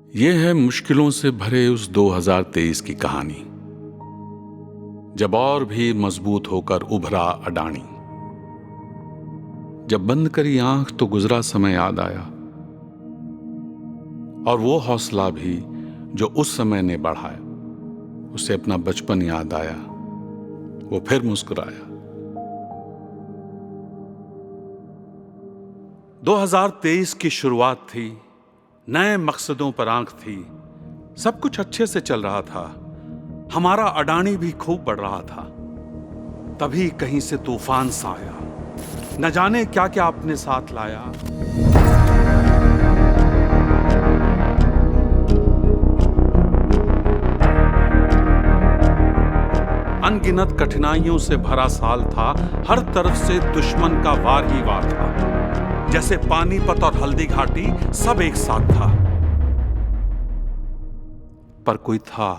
ये है मुश्किलों से भरे उस 2023 की कहानी, जब और भी मजबूत होकर उभरा अडानी। जब बंद करी आंख तो गुजरा समय याद आया, और वो हौसला भी जो उस समय ने बढ़ाया। उसे अपना बचपन याद आया, वो फिर मुस्कुराया। 2023 की शुरुआत थी, नए मकसदों पर आंख थी, सब कुछ अच्छे से चल रहा था। हमारा अडानी भी खूब बढ़ रहा था। तभी कहीं से तूफान सा आया, न जाने क्या क्या अपने साथ लाया। अनगिनत कठिनाइयों से भरा साल था, हर तरफ से दुश्मन का वार ही वार था। जैसे पानीपत और हल्दी घाटी सब एक साथ था। पर कोई था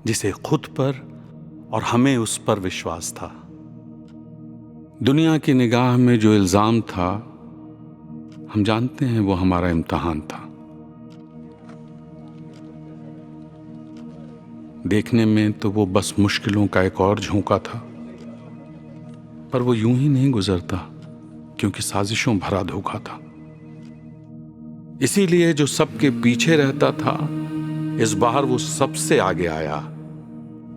जिसे खुद पर और हमें उस पर विश्वास था। दुनिया की निगाह में जो इल्जाम था, हम जानते हैं वो हमारा इम्तिहान था। देखने में तो वो बस मुश्किलों का एक और झोंका था, पर वो यूं ही नहीं गुजरता, क्योंकि साजिशों भरा धोखा था। इसीलिए जो सबके पीछे रहता था, इस बार वो सबसे आगे आया।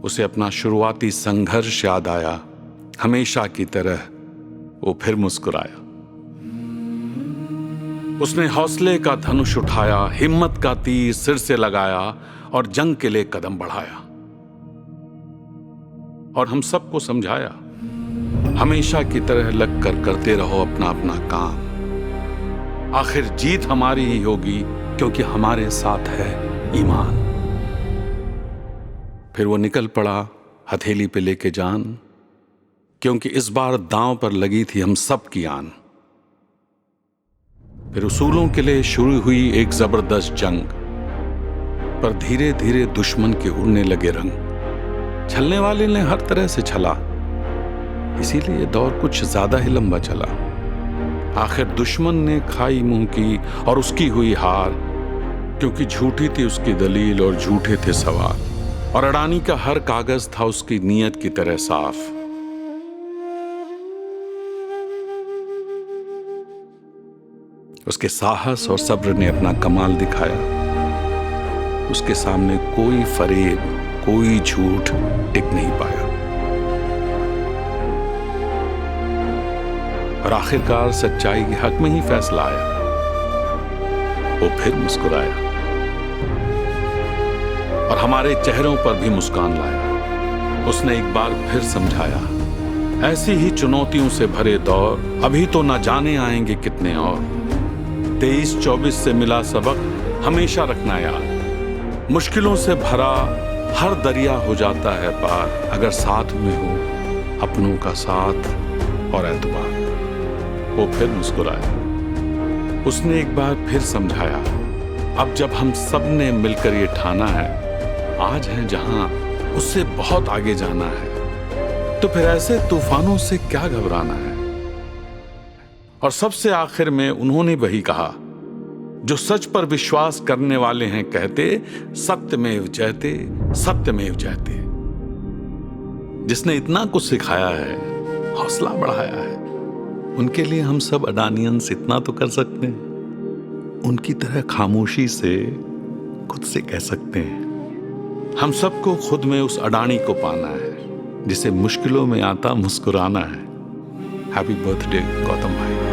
उसे अपना शुरुआती संघर्ष याद आया। हमेशा की तरह वो फिर मुस्कुराया। उसने हौसले का धनुष उठाया, हिम्मत का तीर सिर से लगाया और जंग के लिए कदम बढ़ाया। और हम सबको समझाया, हमेशा की तरह लगकर करते रहो अपना अपना काम। आखिर जीत हमारी ही होगी, क्योंकि हमारे साथ है ईमान। फिर वो निकल पड़ा हथेली पे लेके जान, क्योंकि इस बार दांव पर लगी थी हम सब की आन। फिर उसूलों के लिए शुरू हुई एक जबरदस्त जंग, पर धीरे धीरे दुश्मन के उड़ने लगे रंग। छलने वाले ने हर तरह से छला, इसीलिए दौर कुछ ज्यादा ही लंबा चला। आखिर दुश्मन ने खाई मुंह की और उसकी हुई हार, क्योंकि झूठी थी उसकी दलील और झूठे थे सवाल। और अडानी का हर कागज था उसकी नीयत की तरह साफ। उसके साहस और सब्र ने अपना कमाल दिखाया। उसके सामने कोई फरेब, कोई झूठ टिक नहीं पाया। और आखिरकार सच्चाई के हक में ही फैसला आया। वो फिर मुस्कुराया और हमारे चेहरों पर भी मुस्कान लाया। उसने एक बार फिर समझाया, ऐसी ही चुनौतियों से भरे दौर अभी तो न जाने आएंगे कितने और। 23-24 से मिला सबक हमेशा रखना याद। मुश्किलों से भरा हर दरिया हो जाता है पार, अगर साथ में हो अपनों का साथ और एतबार। वो फिर मुस्कुराया। उसने एक बार फिर समझाया, अब जब हम सब ने मिलकर ये ठाना है, आज है जहां उससे बहुत आगे जाना है, तो फिर ऐसे तूफानों से क्या घबराना है। और सबसे आखिर में उन्होंने वही कहा जो सच पर विश्वास करने वाले हैं कहते, सत्यमेव जयते, सत्यमेव जयते। जिसने इतना कुछ सिखाया है, हौसला बढ़ाया है, उनके लिए हम सब अडानियंस इतना तो कर सकते हैं। उनकी तरह खामोशी से खुद से कह सकते हैं, हम सबको खुद में उस अडानी को पाना है, जिसे मुश्किलों में आता मुस्कुराना है। हैप्पी बर्थडे गौतम भाई।